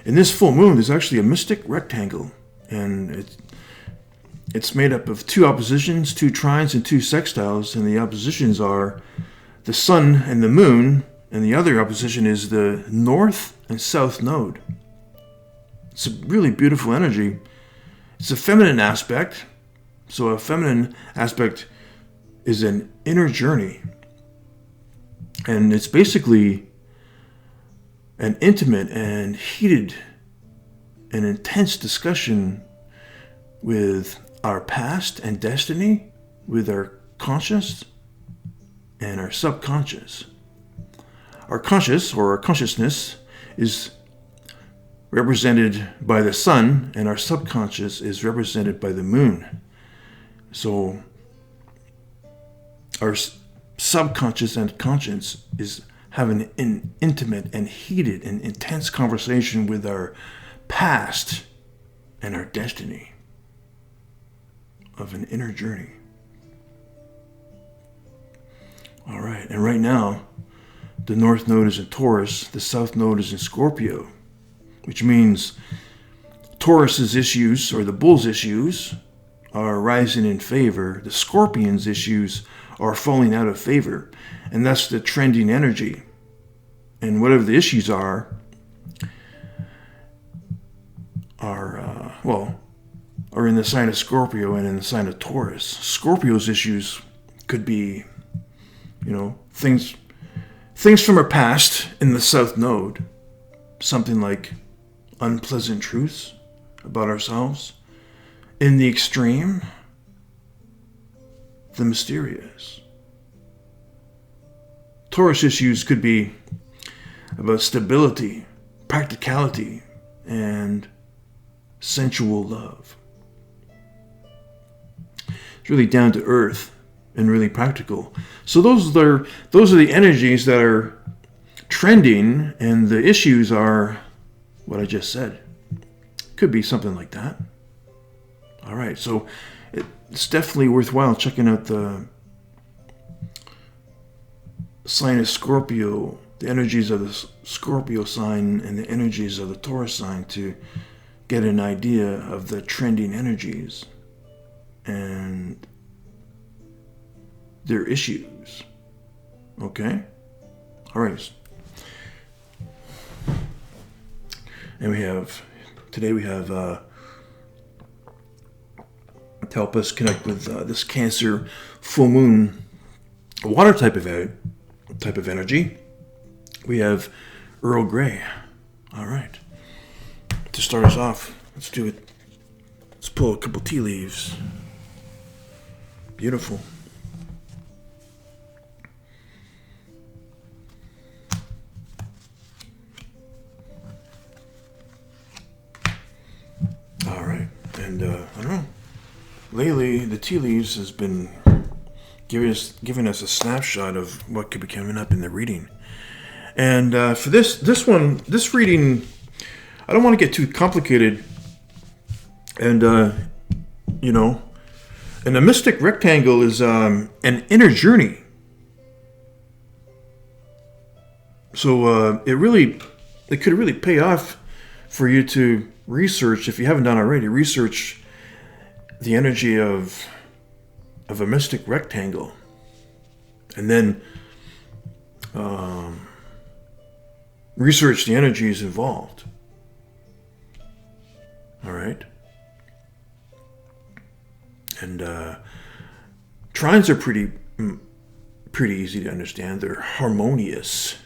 In this full moon, there's actually a mystic rectangle, and it's made up of 2 oppositions, 2 trines, and 2 sextiles, and the oppositions are the sun and the moon, and the other opposition is the north and south node. It's a really beautiful energy. It's a feminine aspect, so a feminine aspect is an inner journey, and it's basically an intimate and heated and intense discussion with our past and destiny, with our conscious and our subconscious. Our conscious, or our consciousness, is represented by the sun, and our subconscious is represented by the moon. So our subconscious and conscience is having an intimate and heated and intense conversation with our past and our destiny of an inner journey. All right, and right now, the north node is in Taurus, the south node is in Scorpio, which means Taurus's issues, or the bull's issues, are rising in favor. The Scorpion's issues are falling out of favor. And that's the trending energy. And whatever the issues are in the sign of Scorpio and in the sign of Taurus. Scorpio's issues could be, things from our past in the south node. Something like unpleasant truths about ourselves. In the extreme, the mysterious. Taurus issues could be about stability, practicality, and sensual love. It's really down to earth and really practical. So those are the energies that are trending, and the issues are what I just said. Could be something like that. All right, so it's definitely worthwhile checking out the sign of Scorpio, the energies of the Scorpio sign and the energies of the Taurus sign, to get an idea of the trending energies and their issues. Okay? All right. And today we have to help us connect with this Cancer full moon, water type of energy. We have Earl Grey. All right. To start us off, let's do it. Let's pull a couple tea leaves. Beautiful. All right. And I don't know. Lately, the tea leaves has been giving us a snapshot of what could be coming up in the reading. And for this reading, I don't want to get too complicated. And and a mystic rectangle is an inner journey. So it could really pay off for you to research, if you haven't done already, research the energy of a mystic rectangle, and then research the energies involved. All right. And trines are pretty easy to understand. They're harmonious.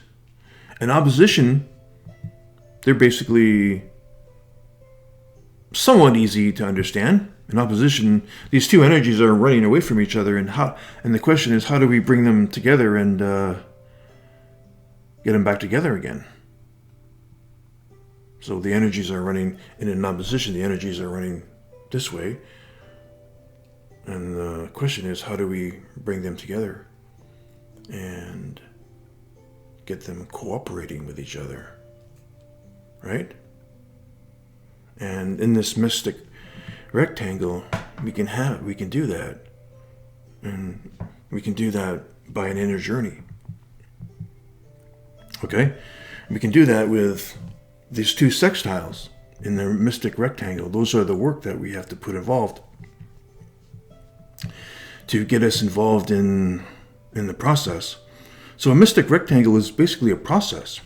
And opposition, they're basically somewhat easy to understand. In opposition, these two energies are running away from each other, and the question is, how do we bring them together and get them back together again? So the energies are running in opposition. The energies are running this way, and the question is, how do we bring them together and get them cooperating with each other, right? And in this mystic rectangle, we can do that, and we can do that by an inner journey. Okay, we can do that with these two sextiles in the mystic rectangle, those are the work that we have to put involved to get us involved in the process. So a mystic rectangle is basically a process.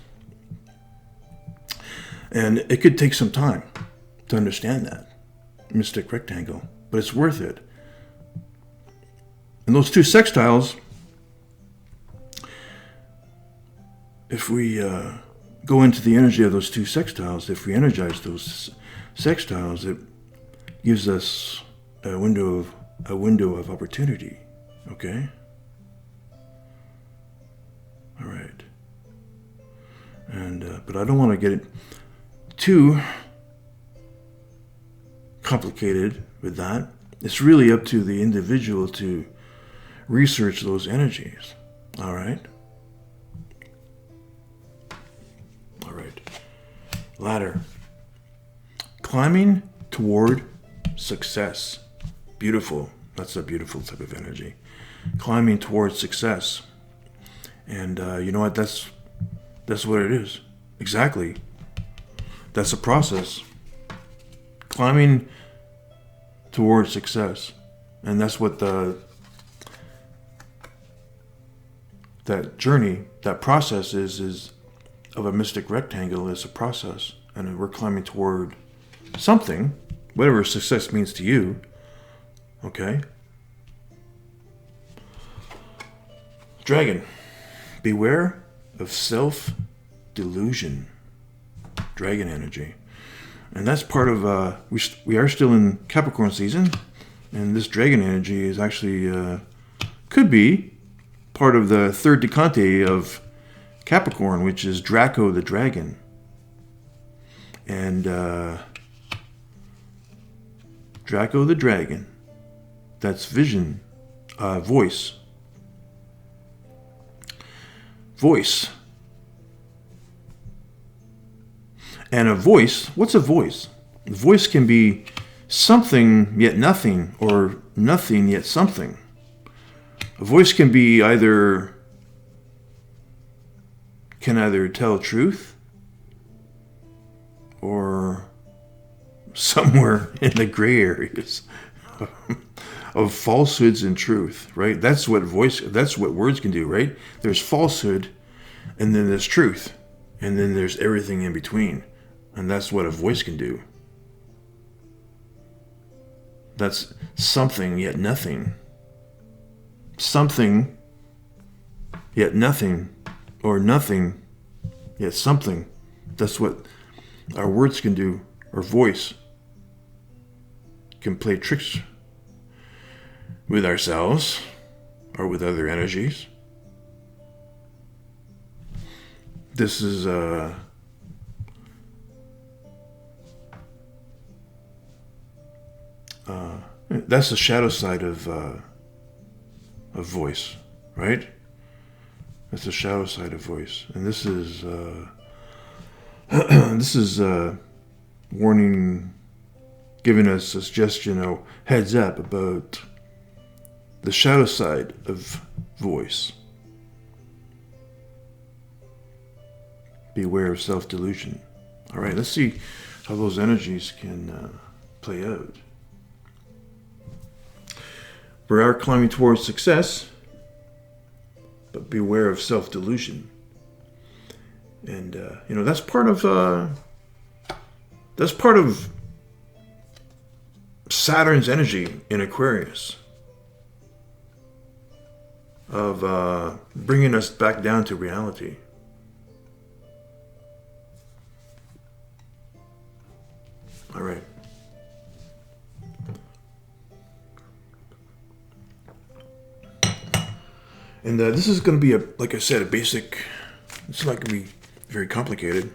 And it could take some time to understand that mystic rectangle, but it's worth it. And those two sextiles, if we go into the energy of those two sextiles, if we energize those sextiles, it gives us a window of opportunity. Okay? All right. And but I don't want to get it too complicated with that. It's really up to the individual to research those energies. All right? All right. Ladder. Climbing toward success. Beautiful. That's a beautiful type of energy. Climbing towards success. And you know what? That's what it is. Exactly. That's a process. Climbing towards success. And that's what that journey, that process is of a mystic rectangle is a process. And we're climbing toward something, whatever success means to you. Okay? Dragon. Beware of self-delusion. Dragon energy. And that's part of, we are still in Capricorn season, and this dragon energy is actually, could be part of the third decante of Capricorn, which is Draco the dragon. And Draco the dragon, that's vision, voice. Voice. And a voice, what's a voice? A voice can be something yet nothing, or nothing yet something. A voice can be can either tell truth or somewhere in the gray areas of falsehoods and truth, right? That's what words can do, right? There's falsehood, and then there's truth, and then there's everything in between. And that's what a voice can do. That's something yet nothing. Something yet nothing, or nothing yet something. That's what our words can do. Our voice can play tricks with ourselves or with other energies. This is that's the shadow side of voice, right? That's the shadow side of voice, and this is warning, giving us a suggestion, a heads up about the shadow side of voice. Beware of self-delusion. All right, let's see how those energies can play out. We are climbing towards success, but beware of self-delusion. And that's part of Saturn's energy in Aquarius, of bringing us back down to reality. All right. And this is going to be like I said, a basic. It's not going to be very complicated.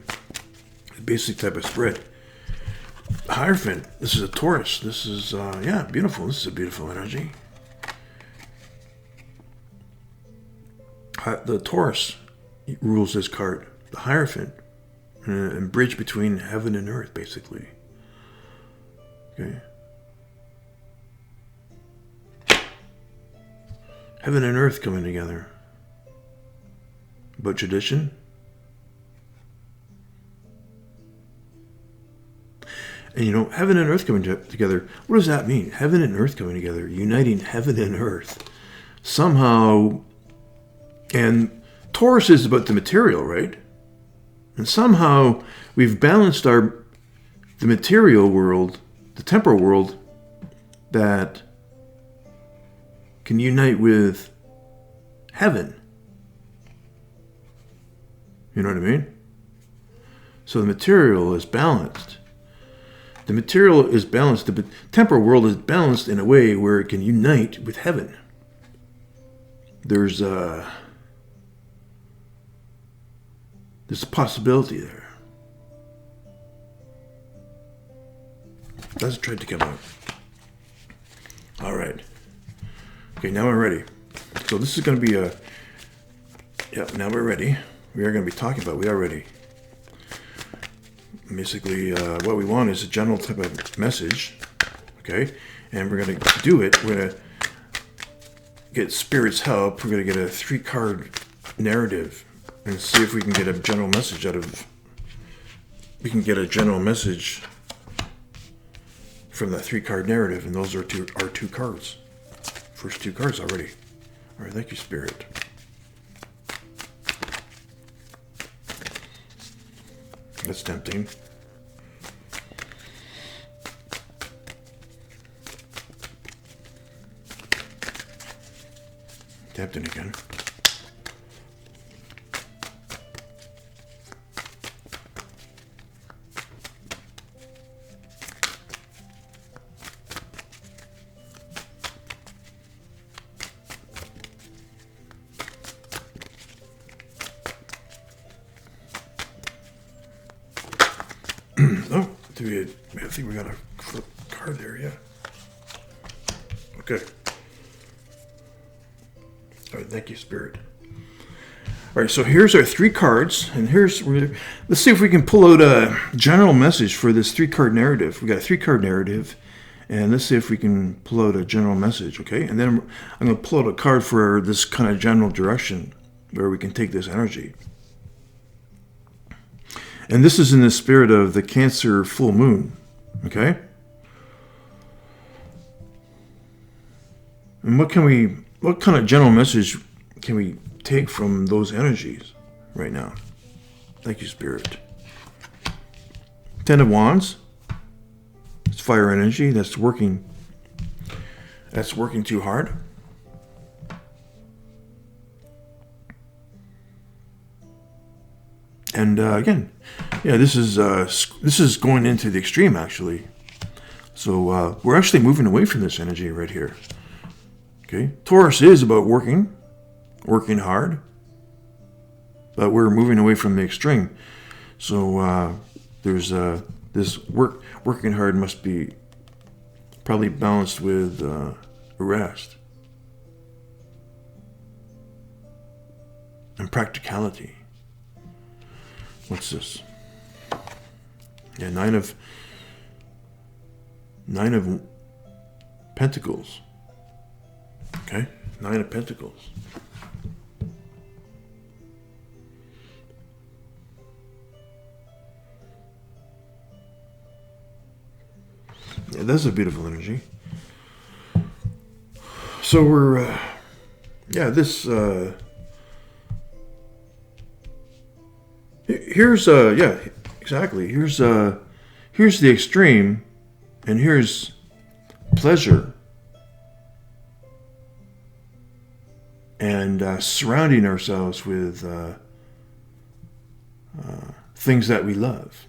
A basic type of spread. Hierophant. This is a Taurus. This is beautiful. This is a beautiful energy. The Taurus rules this card. The Hierophant, and bridge between heaven and earth, basically. Okay. Heaven and earth coming together. But tradition, And heaven and earth coming together. What does that mean? Heaven and earth coming together, uniting heaven and earth. Somehow, and Taurus is about the material, right? And somehow we've balanced the material world, the temporal world, that can unite with heaven. You know what I mean? So the material is balanced. The material is balanced. The temporal world is balanced in a way where it can unite with heaven. There's a possibility there. Let's try to come out. All right. Okay, now we're ready. So this is going to be now we're ready. We are going to be talking about, we are ready. Basically, what we want is a general type of message, okay? And we're going to do it. We're going to get Spirit's help. We're going to get a 3-card narrative and see if we can get a general message we can get a general message from that 3-card narrative, and those are our 2 cards. First 2 cards already. All right, thank you, Spirit. That's tempting. Tempting again. I think we got a flip card there, yeah. Okay. All right, thank you, Spirit. All right, so here's our 3 cards, and let's see if we can pull out a general message for this 3-card narrative. We got a 3-card narrative, and let's see if we can pull out a general message, okay? And then I'm going to pull out a card for this kind of general direction where we can take this energy. And this is in the spirit of the Cancer full moon, okay? And what kind of general message can we take from those energies right now? Thank you, Spirit. 10 of Wands. It's fire energy that's working too hard. And again, yeah, this is going into the extreme, actually. So we're actually moving away from this energy right here. Okay, Taurus is about working hard, but we're moving away from the extreme. So there's this working hard must be probably balanced with rest and practicality. What's this? Yeah, 9 of Pentacles. Okay, 9 of Pentacles. Yeah, that's a beautiful energy. So we're, here's exactly. Here's the extreme, and here's pleasure, and surrounding ourselves with things that we love,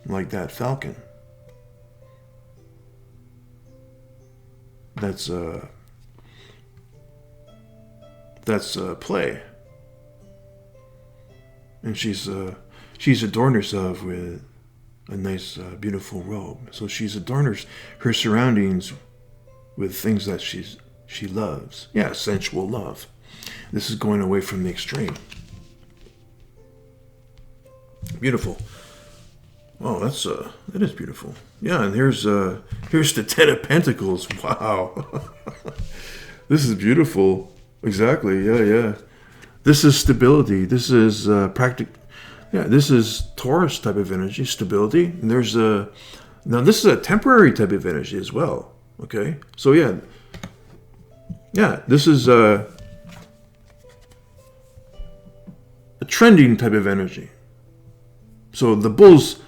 like that falcon. That's play. And she's adorned herself with a nice, beautiful robe. So she's adorned her surroundings with things that she loves. Yeah, sensual love. This is going away from the extreme. Beautiful. Oh, that is beautiful. Yeah, and here's the 10 of Pentacles. Wow. This is beautiful. Exactly. Yeah. This is stability. This is Yeah, this is Taurus type of energy, stability. And there's a, now this is a temporary type of energy as well. Okay, so this is a trending type of energy. So the Bull's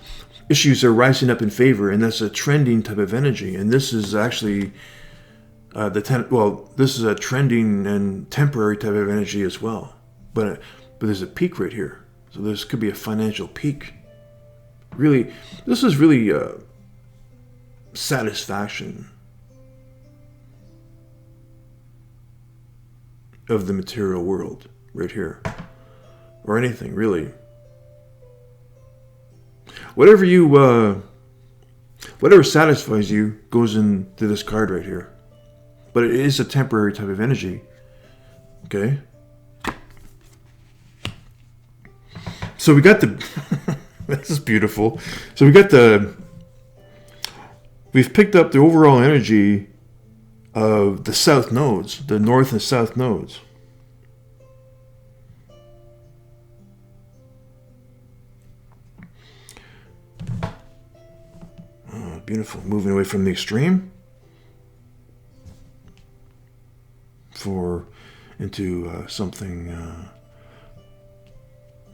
issues are rising up in favor, and that's a trending type of energy. And this is actually this is a trending and temporary type of energy as well. But there's a peak right here. So this could be a financial peak. Really, this is really satisfaction of the material world right here. Or anything, really. Whatever satisfies you goes into this card right here. But it is a temporary type of energy. Okay? So we got the... This is beautiful. So we've picked up the overall energy of the south nodes, the north and south nodes. Oh, beautiful. Moving away from the extreme into something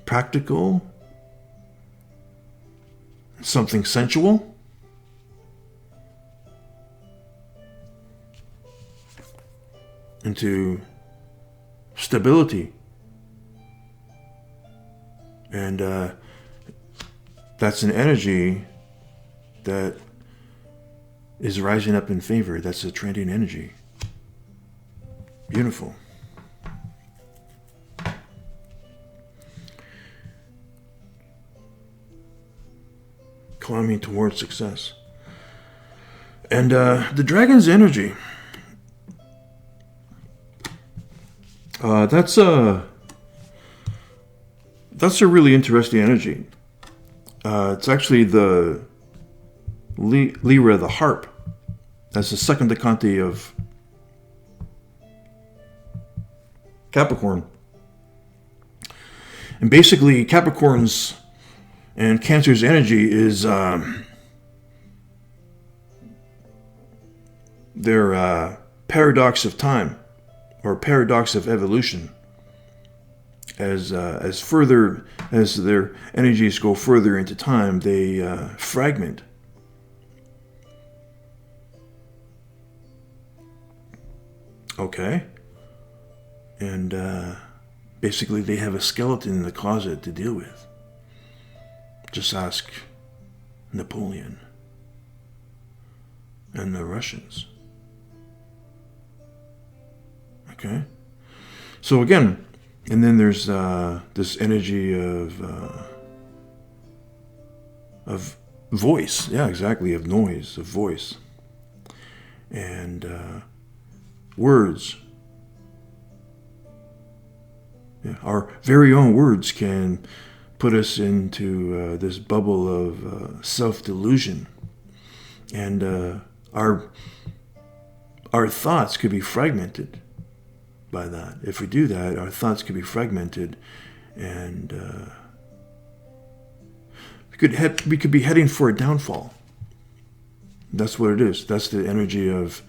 practical, something sensual. Into stability. And that's an energy that is rising up in favor. That's a trending energy. Beautiful. Climbing towards success. And the dragon's energy. That's a really interesting energy. It's actually the Lyra, the Harp. That's the second decante of Capricorn. And basically, Capricorn's and Cancer's energy is their paradox of time, or paradox of evolution. As their energies go further into time, they fragment. Okay. And basically they have a skeleton in the closet to deal with. Just ask Napoleon and the Russians. Okay? So again, and then there's this energy of voice. Yeah, exactly, of noise, of voice. And words. Yeah, our very own words can put us into this bubble of self-delusion. And our thoughts could be fragmented by that. If we do that, our thoughts could be fragmented, and we could be heading for a downfall. That's what it is. That's the energy of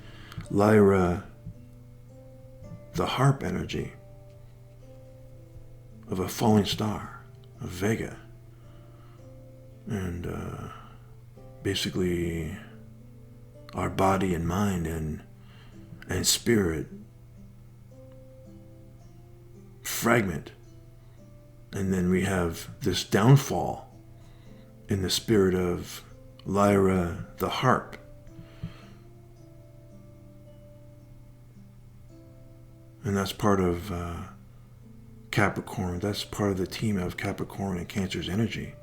Lyra, the Harp energy of a falling star, of Vega. And basically our body and mind and spirit fragment. And then we have this downfall in the spirit of Lyra, the Harp. And that's part of Capricorn. That's part of the team of Capricorn and Cancer's energy.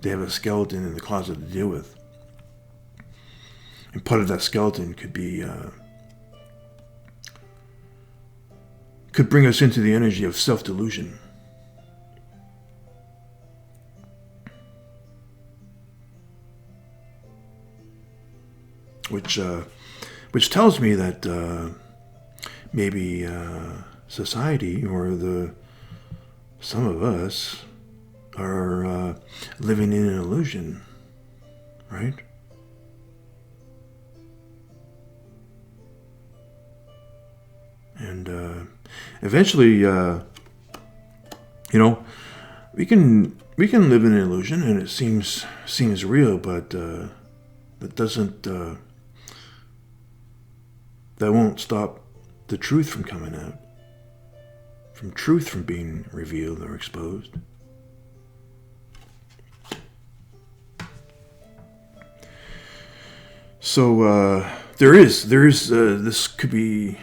They have a skeleton in the closet to deal with. And part of that skeleton could be could bring us into the energy of self-delusion. Which tells me that maybe society or the some of us are living in an illusion, right? And eventually, we can live in an illusion, and it seems real, but that doesn't that won't stop the truth from coming out, from being revealed or exposed. So there is this could be.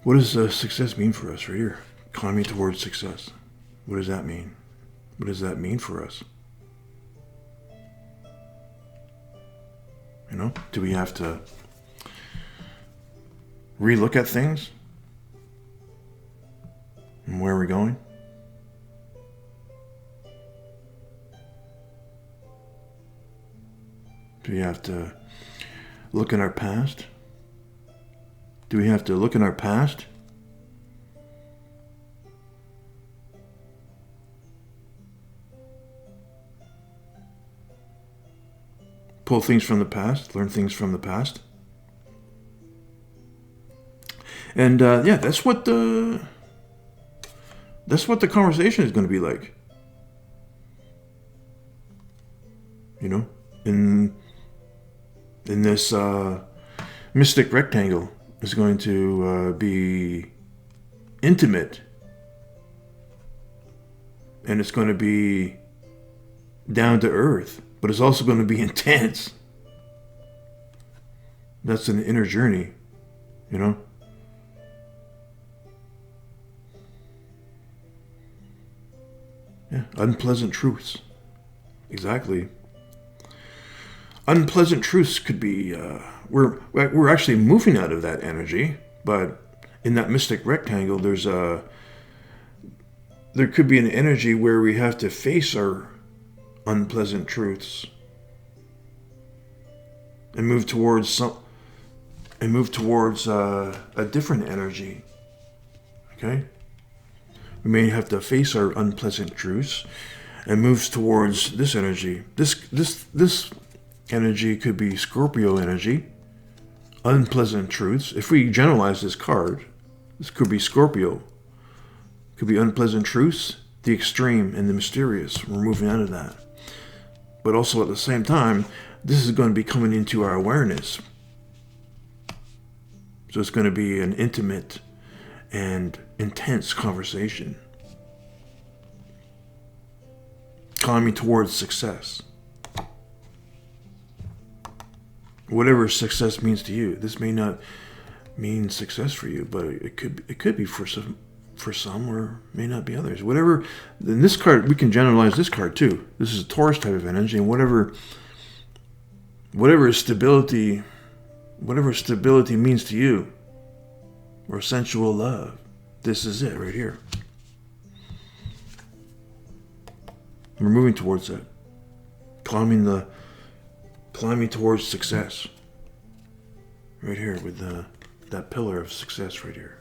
What does success mean for us right here? Climbing towards success. What does that mean? What does that mean for us? Do we have to relook at things? And where are we going? Do we have to look in our past? Do we have to look in our past? Pull things from the past, learn things from the past. And that's what the conversation is going to be like. In this mystic rectangle is going to be intimate, and it's going to be down to earth, but it's also going to be intense. That's an inner journey, Yeah, unpleasant truths. Exactly. Unpleasant truths could be, we're actually moving out of that energy, but in that mystic rectangle, there could be an energy where we have to face our unpleasant truths and move towards a different energy. Okay? We may have to face our unpleasant truths and move towards this energy. This energy could be Scorpio energy, unpleasant truths. If we generalize this card, this could be Scorpio. Could be unpleasant truths, the extreme and the mysterious. We're moving out of that. But also at the same time, this is going to be coming into our awareness. So it's going to be an intimate and intense conversation. Climbing towards success. Whatever success means to you. This may not mean success for you, but it could be for some, or may not be others. Whatever. In this card, we can generalize this card too. This is a Taurus type of energy, and whatever stability means to you, or sensual love. This is it right here. We're moving towards that. Climbing towards success. Right here with that pillar of success right here.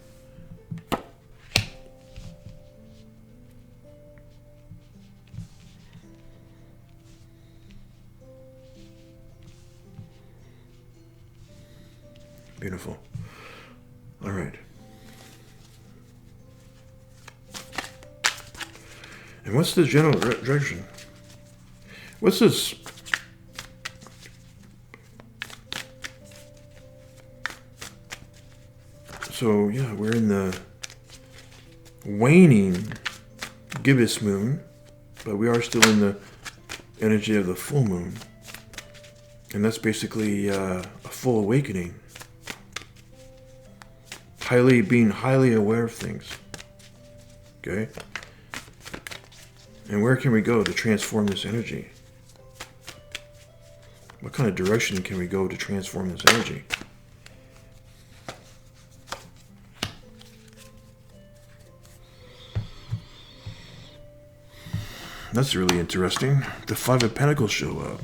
Beautiful. All right. And what's the general direction? What's this? So, yeah, we're in the waning gibbous moon, but we are still in the energy of the full moon. And that's basically a full awakening. Being highly aware of things. Okay? And where can we go to transform this energy? What kind of direction can we go to transform this energy? That's really interesting. The Five of Pentacles show up.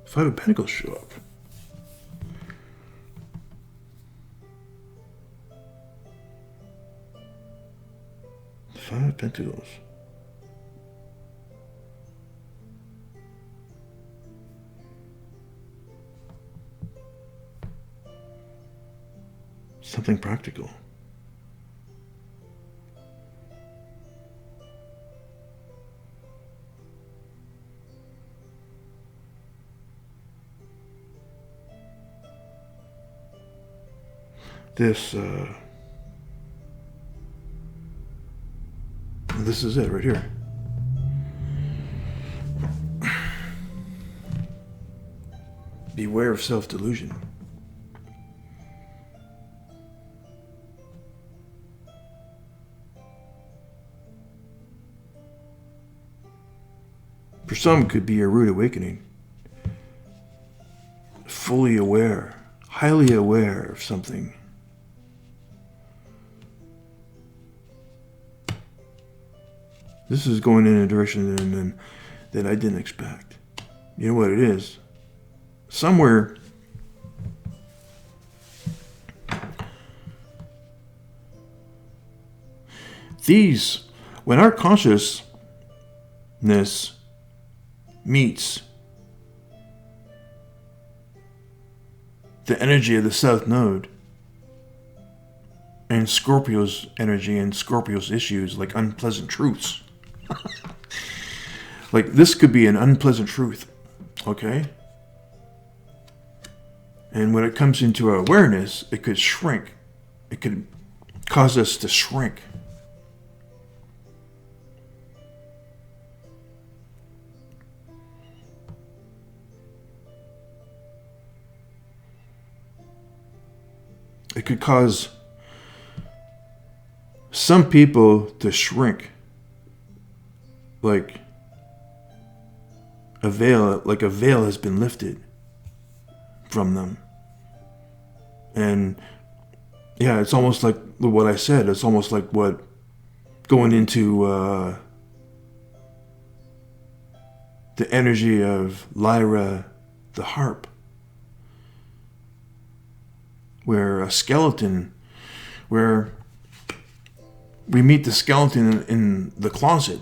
Five of Pentacles show up. Five of Pentacles. Something practical. This is it right here. Beware of self-delusion. For some, it could be a rude awakening. Fully aware, highly aware of something. This is going in a direction that I didn't expect. You know what it is? Somewhere when our consciousness meets the energy of the South Node and Scorpio's energy and Scorpio's issues, like unpleasant truths. Like this could be an unpleasant truth, okay? And when it comes into our awareness, it could shrink. It could cause us to shrink. It could cause some people to shrink. Like a veil has been lifted from them. And yeah, it's almost like what I said. It's almost like what going into the energy of Lyra, the harp, where a skeleton, where we meet the skeleton in the closet,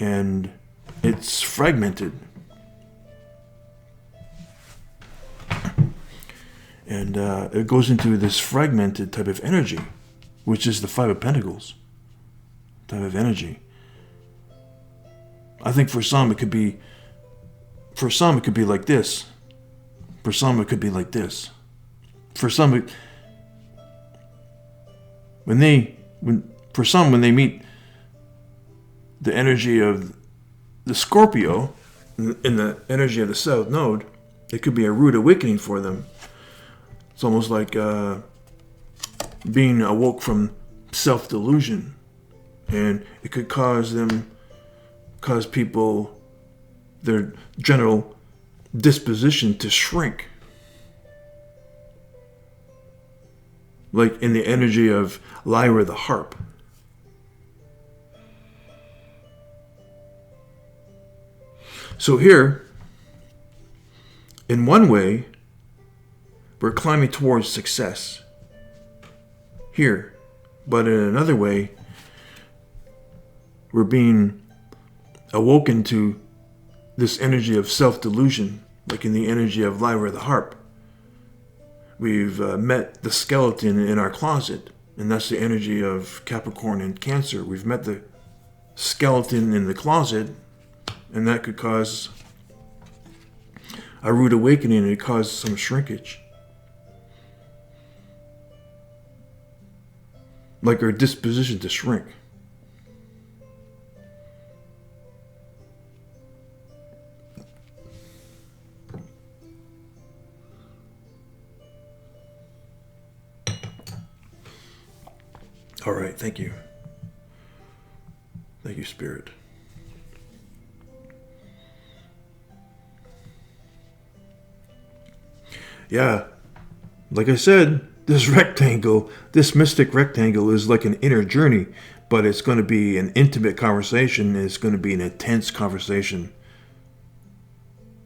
and it's fragmented. And it goes into this fragmented type of energy, which is the Five of Pentacles type of energy. I think for some it could be like this. For some it could be like this. For some when they meet the energy of the Scorpio in the energy of the South Node, it could be a rude awakening for them. It's almost like being awoke from self-delusion, and it could cause people, their general disposition to shrink. Like in the energy of Lyra the harp. So here, in one way, we're climbing towards success here. But in another way, we're being awoken to this energy of self-delusion, like in the energy of Lyra the harp. We've met the skeleton in our closet, and that's the energy of Capricorn and Cancer. We've met the skeleton in the closet, and that could cause a rude awakening, and it cause some shrinkage. like our disposition to shrink. All right, thank you. Thank you, Spirit. Yeah, like I said, this rectangle, this mystic rectangle is like an inner journey, but it's going to be an intimate conversation. It's going to be an intense conversation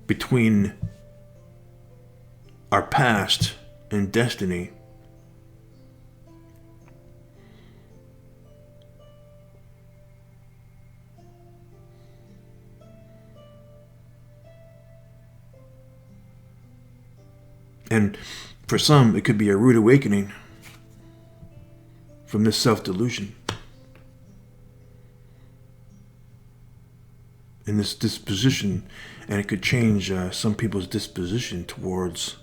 between our past and destiny. And for some, it could be a rude awakening from this self-delusion and this disposition, and it could change some people's disposition towards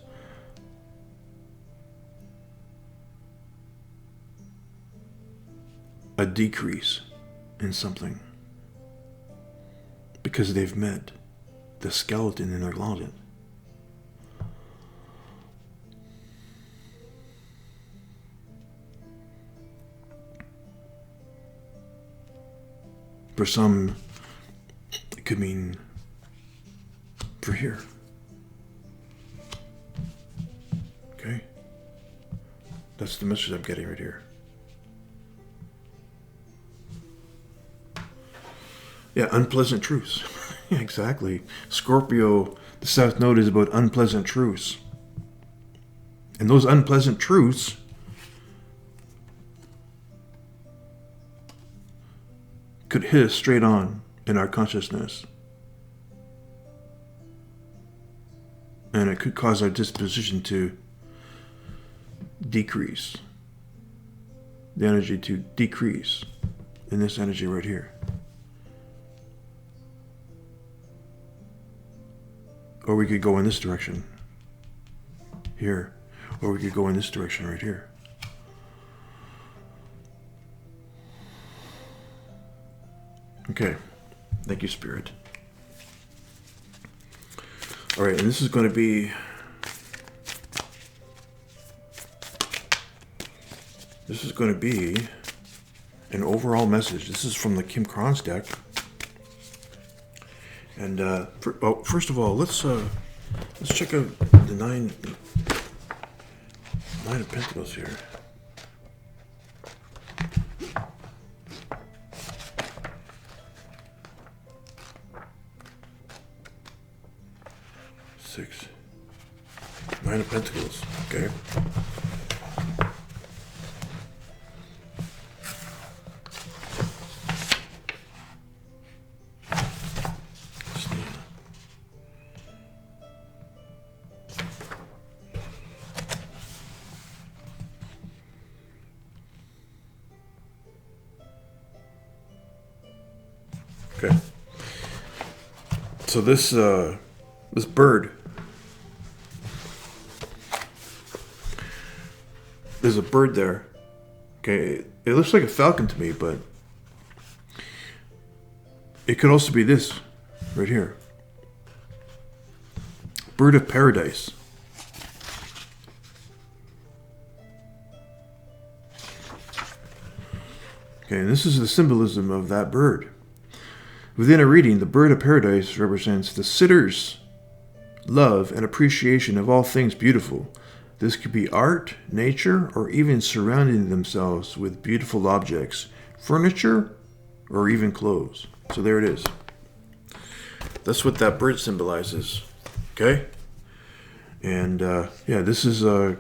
a decrease in something because they've met the skeleton in their closet. For some, it could mean for here. Okay? That's the message I'm getting right here. Yeah, unpleasant truths. Yeah, exactly. Scorpio, the South Node is about unpleasant truths. And those unpleasant truths could hit us straight on in our consciousness. And it could cause our disposition to decrease. The energy to decrease in this energy right here. Or we could go in this direction. Here. Or we could go in this direction right here. Okay, thank you, Spirit. All right, and this is going to be an overall message. This is from the Kim Kron's deck. And first of all, let's check out the nine of Pentacles here. Nine of Pentacles, okay. Okay. So this bird. There's a bird there. Okay, it looks like a falcon to me, but it could also be this right here. Bird of paradise. Okay, and this is the symbolism of that bird. Within a reading, the bird of paradise represents the sitter's love and appreciation of all things beautiful. This could be art, nature, or even surrounding themselves with beautiful objects, furniture, or even clothes. So there it is. That's what that bird symbolizes. Okay? And yeah, this is a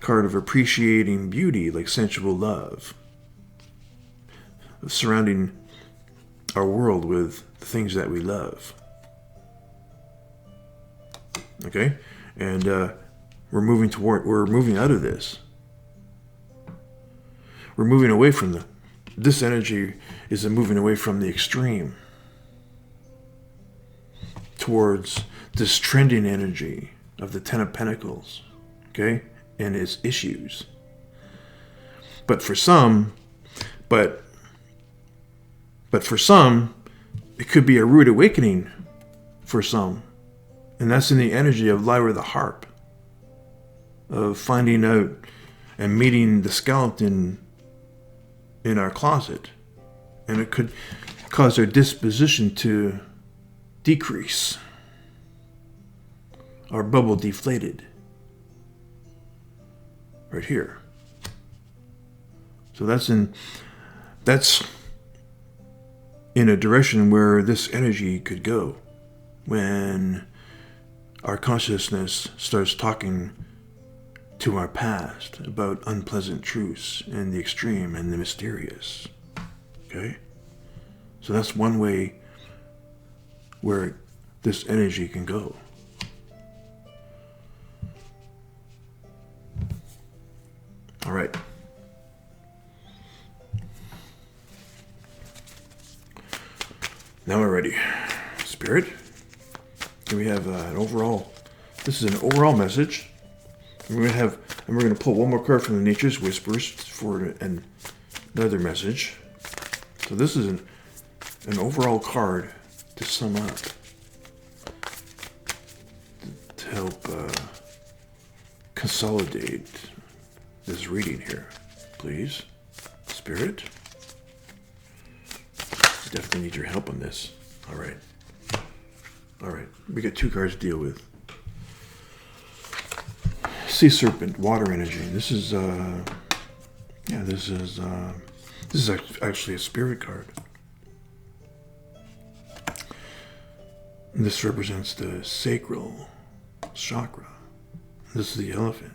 card of appreciating beauty, like sensual love. Surrounding our world with the things that we love. Okay? And we're moving out of this. We're moving away from this energy is a moving away from the extreme towards this trending energy of the Ten of Pentacles, okay, and its issues. But for some, But for some, it could be a rude awakening for some. And that's in the energy of Lyra the Harp, of finding out and meeting the skeleton in our closet. And it could cause our disposition to decrease. Our bubble deflated. Right here. So that's in a direction where this energy could go when our consciousness starts talking to our past about unpleasant truths and the extreme and the mysterious. Okay? So that's one way where this energy can go. All right. Now we're ready. Spirit, here we have an overall. This is an overall message. And we're going to pull one more card from the Nature's Whispers for another message. So this is an overall card to sum up, to help consolidate this reading here, please. Spirit, definitely need your help on this. All right. We got 2 cards to deal with. Sea Serpent, water energy. This is actually a spirit card. This represents the sacral chakra. This is the elephant.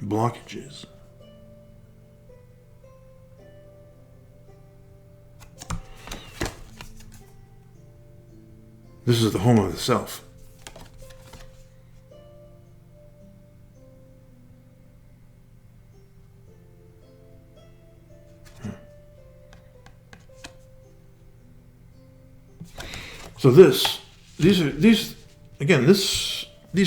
Blockages. This is the home of the self. So these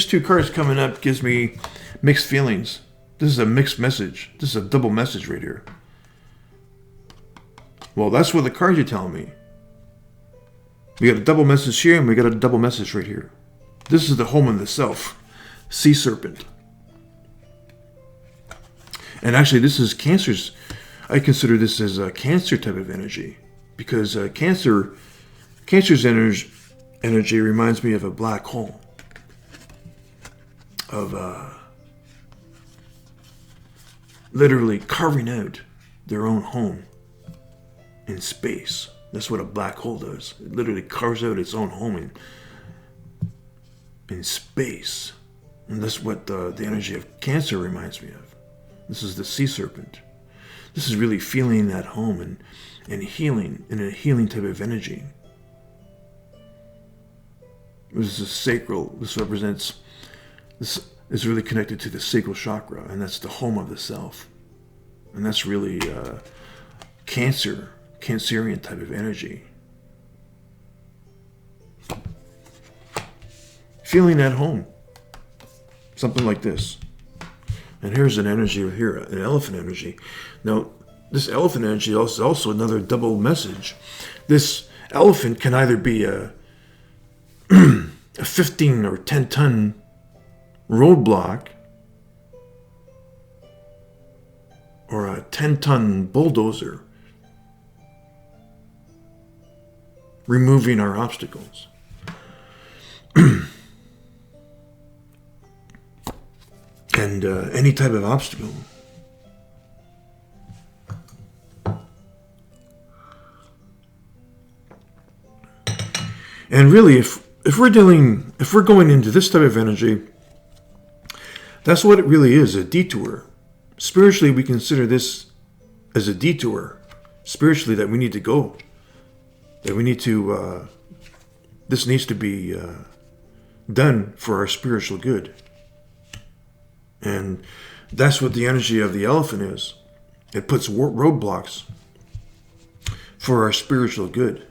2 cards coming up gives me mixed feelings. This is a mixed message. This is a double message right here. Well, that's what the cards are telling me. We got a double message here, and we got a double message right here. This is the home of the self, Sea Serpent. And actually, this is Cancer's. I consider this as a Cancer type of energy, because Cancer's energy reminds me of a black hole, of literally carving out their own home in space. That's what a black hole does. It literally carves out its own home in space. And that's what the energy of Cancer reminds me of. This is the Sea Serpent. This is really feeling that home and healing, in a healing type of energy. This is sacral. This is really connected to the sacral chakra, and that's the home of the self. And that's really Cancerian type of energy. Feeling at home. Something like this. And here's an energy here, an elephant energy. Now, this elephant energy is also another double message. This elephant can either be a 15 or 10 ton roadblock, or a 10 ton bulldozer, removing our obstacles. And any type of obstacle. And really, if we're going into this type of energy, that's what it really is, a detour. Spiritually, we consider this as a detour. Spiritually, that we need to go. That we need to, this needs to be done for our spiritual good. And that's what the energy of the elephant is. It puts roadblocks for our spiritual good.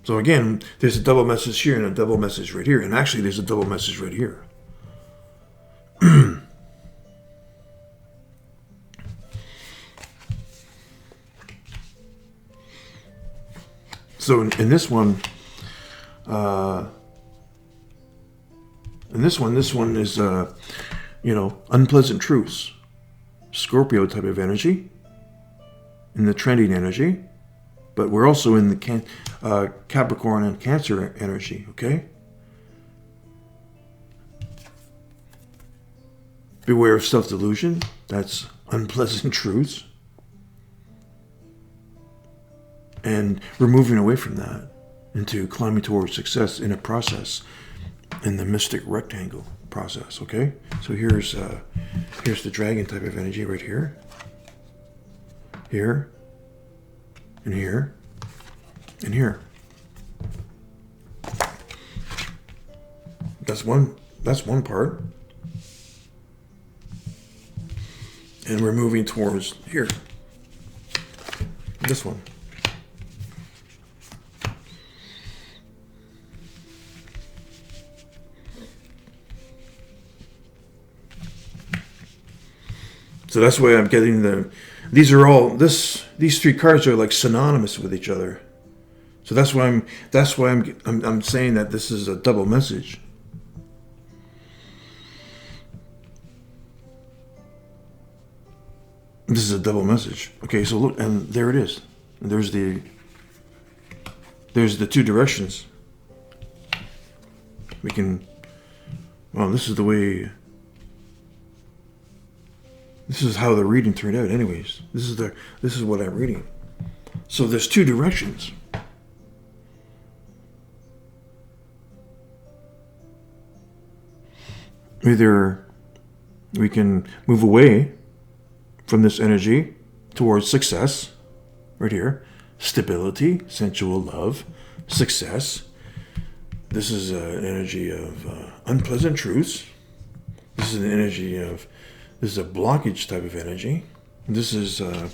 So again, there's a double message here and a double message right here. And actually, there's a double message right here. So in this one, this one is, unpleasant truths. Scorpio type of energy, in the trending energy, but we're also in the Capricorn and Cancer energy, okay? Beware of self-delusion. That's unpleasant truths. And we're moving away from that into climbing towards success in a process, in the mystic rectangle process, okay? So here's the dragon type of energy right here. Here. And here. And here. That's one part. And we're moving towards here. This one. So that's why I'm getting these three cards are like synonymous with each other. So that's why I'm saying that this is a double message. This is a double message. Okay, so look, and there it is. And there's the two directions. This is the way. This is how the reading turned out, anyways. This is what I'm reading. So there's two directions. Either we can move away from this energy towards success, right here, stability, sensual love, success. This is an energy of unpleasant truths. This is an energy of. This is a blockage type of energy. This is a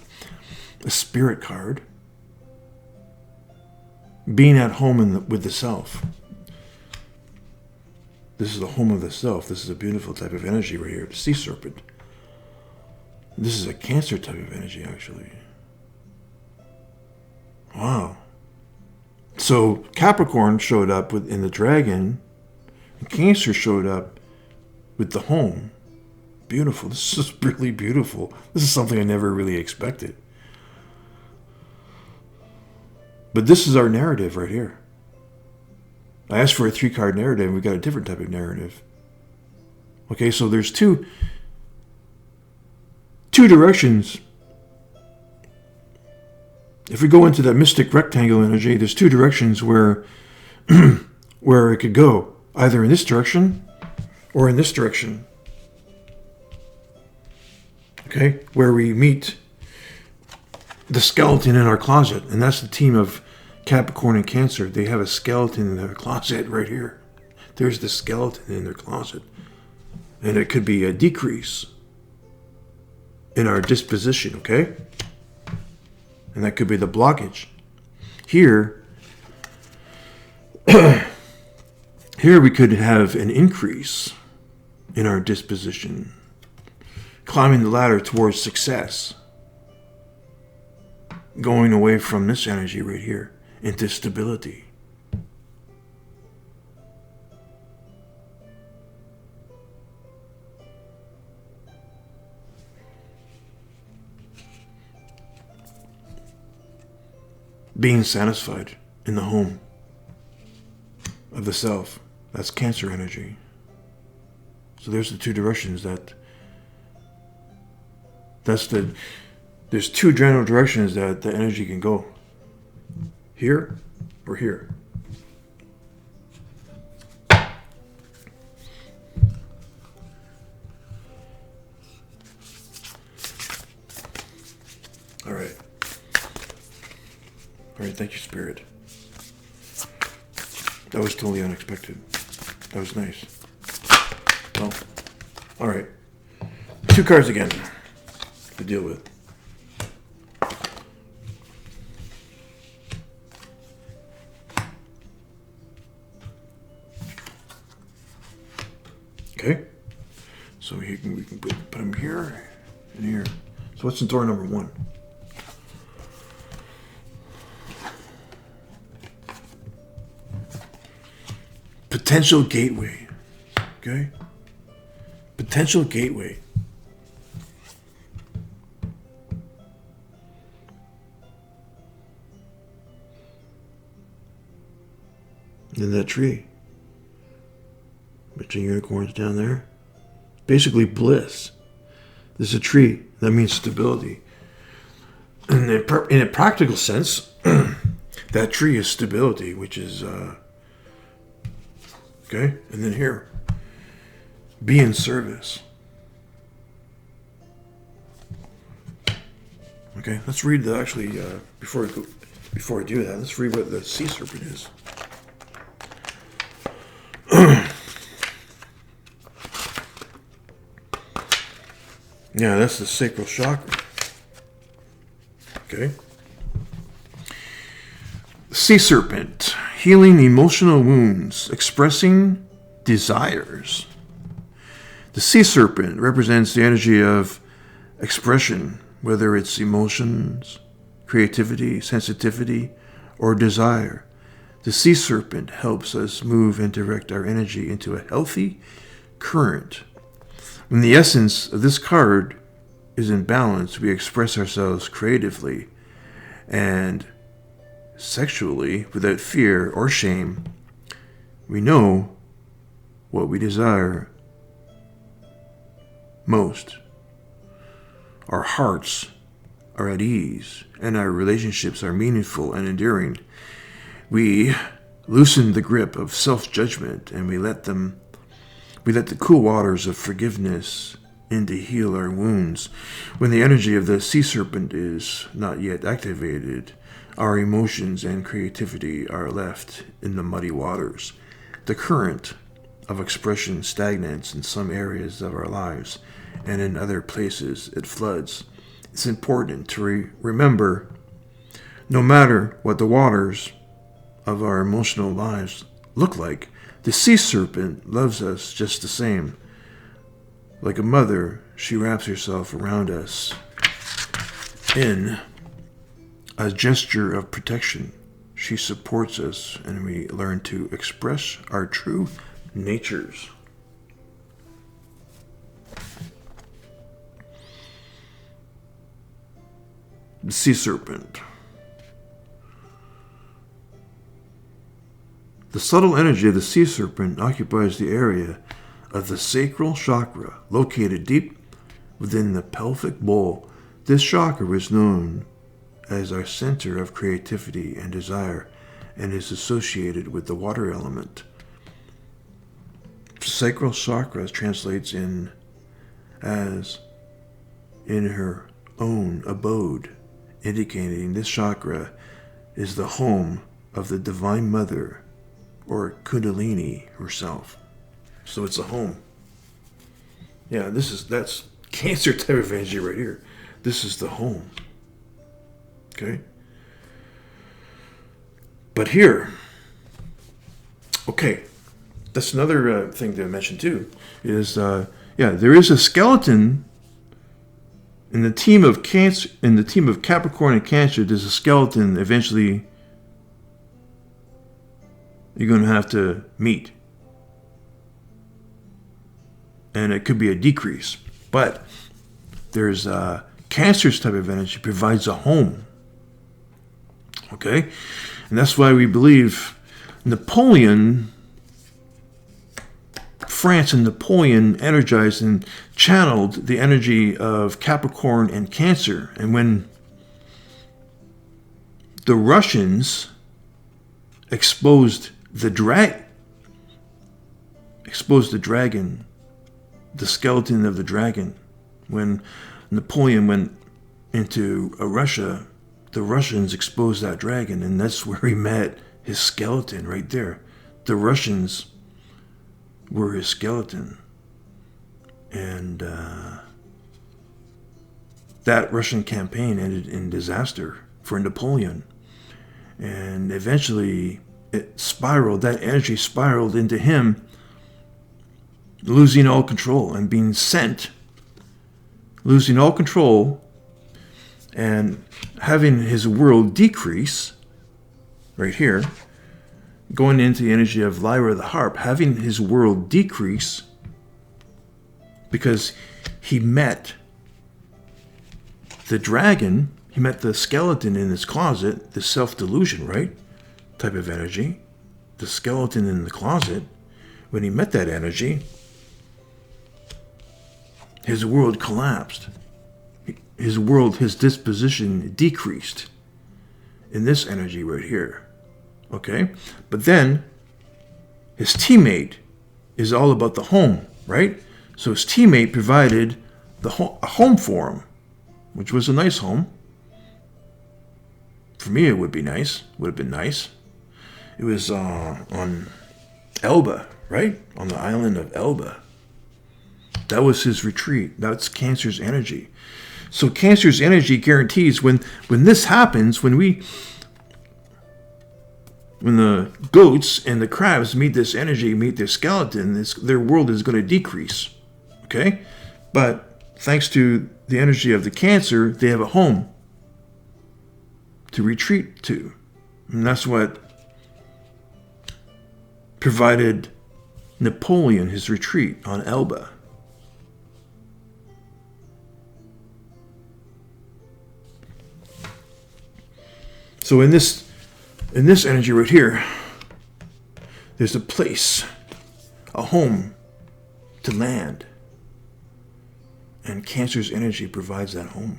spirit card. Being at home with the self. This is the home of the self. This is a beautiful type of energy right here. The sea serpent. This is a Cancer type of energy, actually. Wow. So Capricorn showed up in the dragon. And Cancer showed up with the home. Beautiful. This is really beautiful. This is something I never really expected. But this is our narrative right here. I asked for a 3-card narrative, and we got a different type of narrative. Okay, so there's two directions. If we go into that mystic rectangle energy, there's two directions where it could go. Either in this direction or in this direction. Okay, where we meet the skeleton in our closet. And that's the team of Capricorn and Cancer. They have a skeleton in their closet right here. There's the skeleton in their closet. And it could be a decrease in our disposition, okay? And that could be the blockage. Here we could have an increase in our disposition. Climbing the ladder towards success. Going away from this energy right here into stability. Being satisfied in the home of the self. That's Cancer energy. So there's the two directions there's two general directions that the energy can go. Here or here. All right, thank you, Spirit. That was totally unexpected. That was nice. Well, all right. 2 cards again to deal with. Okay, so we can put them here and here. So what's in door number 1? potential gateway. Okay? Potential gateway. And that tree. Bunch of unicorns down there. Basically bliss. This is a tree. That means stability. In a practical sense, that tree is stability, which is, okay? And then here, be in service. Okay, let's read before I do that, let's read what the sea serpent is. Yeah, that's the sacral chakra. Okay. Sea serpent, healing emotional wounds, expressing desires. The sea serpent represents the energy of expression, whether it's emotions, creativity, sensitivity, or desire. The sea serpent helps us move and direct our energy into a healthy current. When the essence of this card is in balance, we express ourselves creatively and sexually without fear or shame. We know what we desire most. Our hearts are at ease and our relationships are meaningful and enduring. We loosen the grip of self-judgment and we let the cool waters of forgiveness in to heal our wounds. When the energy of the sea serpent is not yet activated, our emotions and creativity are left in the muddy waters. The current of expression stagnates in some areas of our lives, and in other places it floods. It's important to remember, no matter what the waters of our emotional lives look like, the sea serpent loves us just the same. Like a mother, she wraps herself around us in a gesture of protection. She supports us, and we learn to express our true natures. The sea serpent. The subtle energy of the sea serpent occupies the area of the sacral chakra, located deep within the pelvic bowl. This chakra is known as our center of creativity and desire and is associated with the water element. Sacral chakra translates in as in her own abode, indicating this chakra is the home of the Divine Mother, or Kundalini herself. So it's a home. Yeah, that's Cancer type of energy right here. This is the home. Okay? But here, okay, that's another thing to mention too, is, there is a skeleton in the team of Cancer, in the team of Capricorn and Cancer. There's a skeleton eventually you're going to have to meet. And it could be a decrease. But there's Cancer's type of energy provides a home. Okay? And that's why we believe France and Napoleon energized and channeled the energy of Capricorn and Cancer. And when the Russians exposed the dragon, the skeleton of the dragon, when Napoleon went into Russia, the Russians exposed that dragon, and that's where he met his skeleton right there. The Russians were his skeleton. And that Russian campaign ended in disaster for Napoleon. And eventually that energy spiraled into him losing all control and being sent, losing all control and having his world decrease right here. going into the energy of Lyra the Harp, having his world decrease because he met the dragon, he met the skeleton in his closet, the self-delusion, right? Type of energy. The skeleton in the closet, when he met that energy, his world collapsed. His world, his disposition decreased in this energy right here. Okay? But then, his teammate is all about the home, right? So his teammate provided a home for him, which was a nice home. For me, it would be nice. Would have been nice. It was on Elba, right? On the island of Elba. That was his retreat. That's Cancer's energy. So Cancer's energy guarantees when this happens, when the goats and the crabs meet this energy, meet their skeleton, their world is going to decrease. Okay? But thanks to the energy of the Cancer, they have a home to retreat to. And that's what provided Napoleon his retreat on Elba. So in this energy right here, there's a place, a home to land. And Cancer's energy provides that home.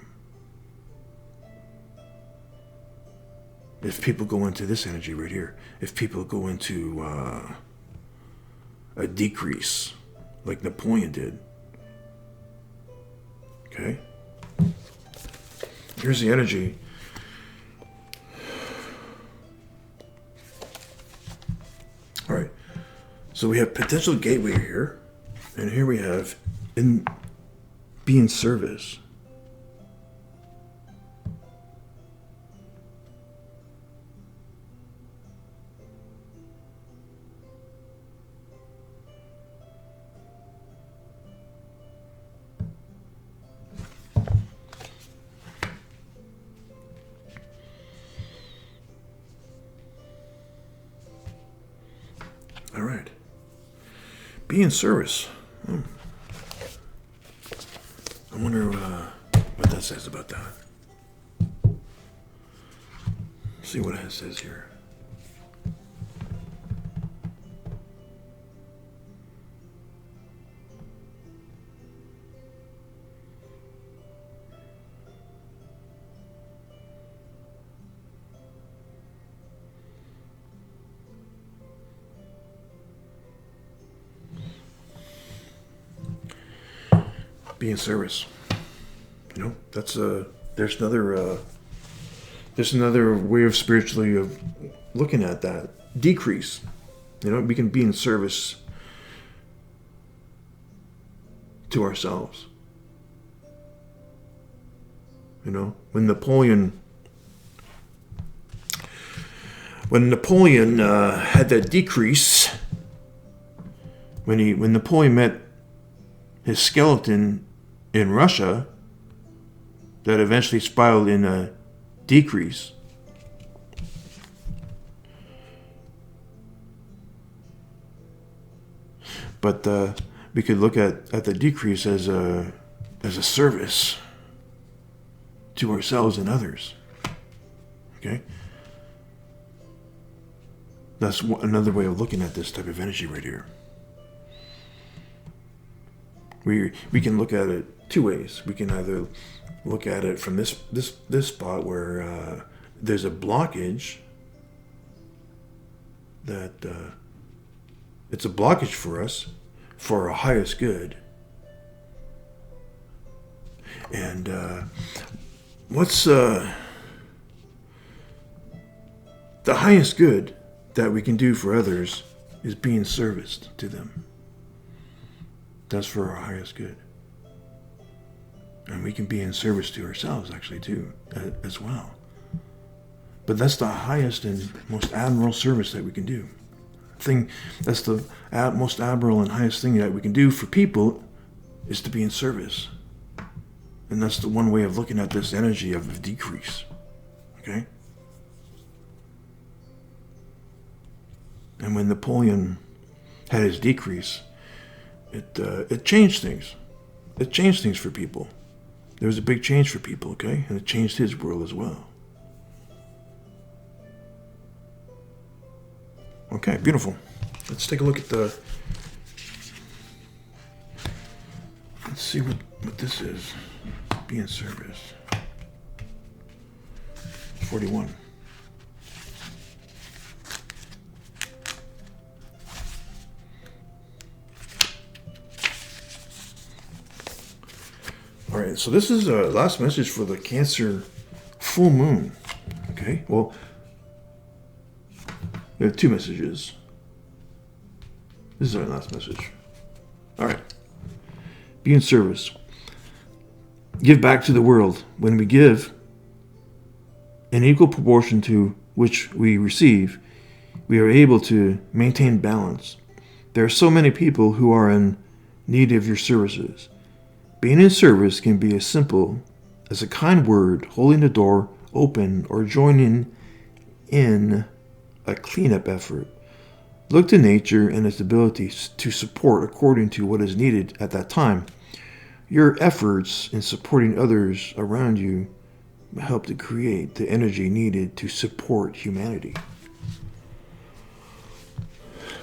If people go into this energy right here, if people go into a decrease, like Napoleon did, okay? Here's the energy. All right, so we have potential gateway here, and here we have be in service. All right. Be in service. I wonder what that says about that. See what it says here. Be in service. You know, that's there's another way of spiritually of looking at that. Decrease. You know, we can be in service to ourselves. You know, when Napoleon had that decrease, when Napoleon met his skeleton in Russia, that eventually spiraled in a decrease. But we could look at the decrease as a service to ourselves and others. Okay? That's another way of looking at this type of energy right here. We can look at it two ways. We can either look at it from this spot where there's a blockage, that it's a blockage for us, for our highest good. And what's the highest good that we can do for others is being serviced to them. That's for our highest good. And we can be in service to ourselves, actually, too, as well. But that's the highest and most admirable service that we can do. That's the most admirable and highest thing that we can do for people, is to be in service. And that's the one way of looking at this energy of decrease. Okay? when Napoleon had his decrease, it changed things. It changed things for people. There was a big change for people, okay? And it changed his world as well. Okay, beautiful. Let's take a look at the... Let's see what this is. Be in service. 41. All right, so this is a last message for the Cancer full moon. Okay, well, we have two messages. This is our last message. All right. Be in service. Give back to the world. When we give in equal proportion to which we receive, we are able to maintain balance. There are so many people who are in need of your services. Being in service can be as simple as a kind word, holding the door open, or joining in a cleanup effort. Look to nature and its abilities to support according to what is needed at that time. Your efforts in supporting others around you help to create the energy needed to support humanity.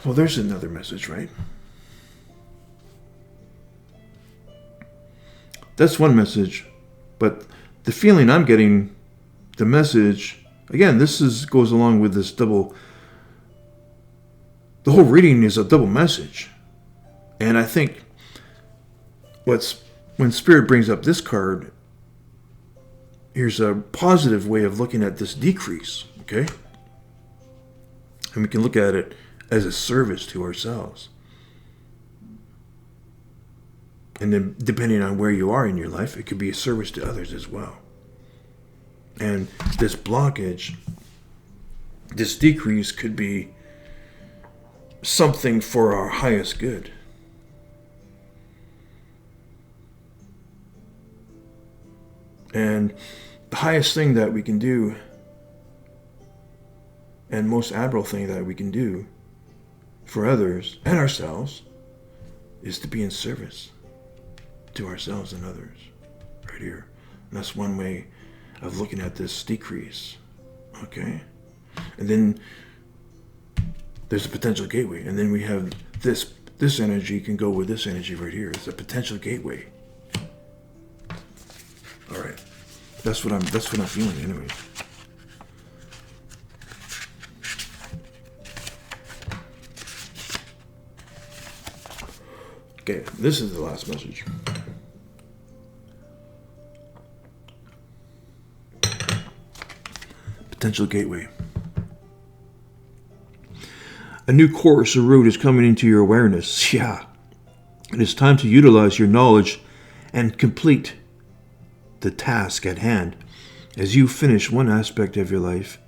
Well, there's another message, right? That's one message, but the feeling I'm getting, the message, again, goes along with this double. The whole reading is a double message, and I think when Spirit brings up this card, here's a positive way of looking at this decrease, okay? And we can look at it as a service to ourselves. And then depending on where you are in your life, it could be a service to others as well. And this blockage, this decrease could be something for our highest good. And the highest thing that we can do, and most admirable thing that we can do for others and ourselves, is to be in service to ourselves and others, right here. And that's one way of looking at this decrease, okay? And then there's a potential gateway, and then we have this energy can go with this energy right here. It's a potential gateway. All right, that's what I'm feeling anyway. Okay, this is the last message. Potential gateway. A new course or route is coming into your awareness. Yeah. It is time to utilize your knowledge and complete the task at hand. As you finish one aspect of your life,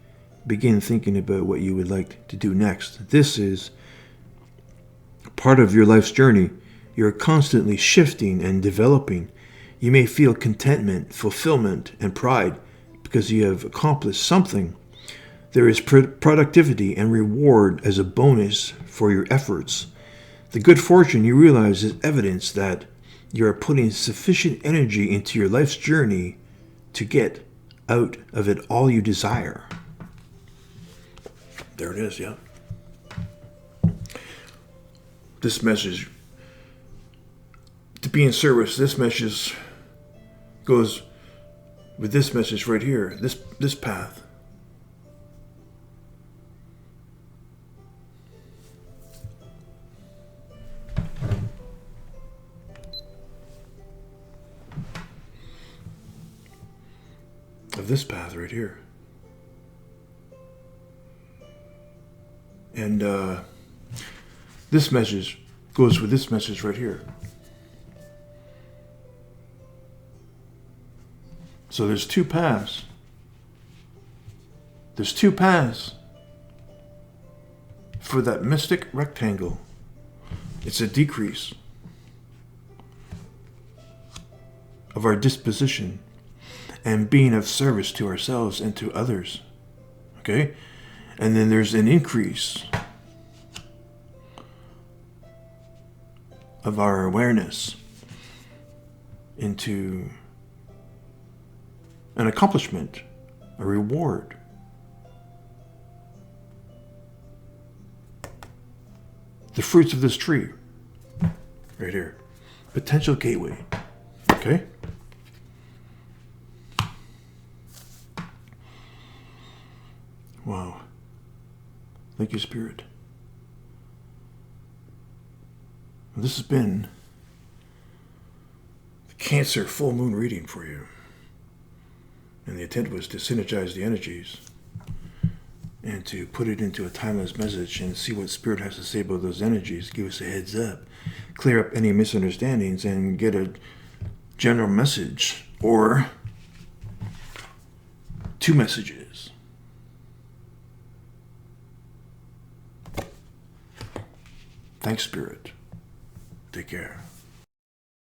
begin thinking about what you would like to do next. This is part of your life's journey. You're constantly shifting and developing. You may feel contentment, fulfillment, and pride because you have accomplished something. There is productivity and reward as a bonus for your efforts. The good fortune you realize is evidence that you are putting sufficient energy into your life's journey to get out of it all you desire. There it is, yeah. This message, to be in service, this message goes with this message right here, this path. Of this path right here. And this message goes with this message right here. So there's two paths. There's two paths for that mystic rectangle. It's a decrease of our disposition and being of service to ourselves and to others. Okay? And then there's an increase of our awareness into an accomplishment, a reward. The fruits of this tree, right here. Potential gateway. Okay? Wow. Thank you, Spirit. This has been the Cancer full moon reading for you. And the intent was to synergize the energies and to put it into a timeless message and see what Spirit has to say about those energies. Give us a heads up. Clear up any misunderstandings and get a general message or 2 messages. Thanks, Spirit. Take care.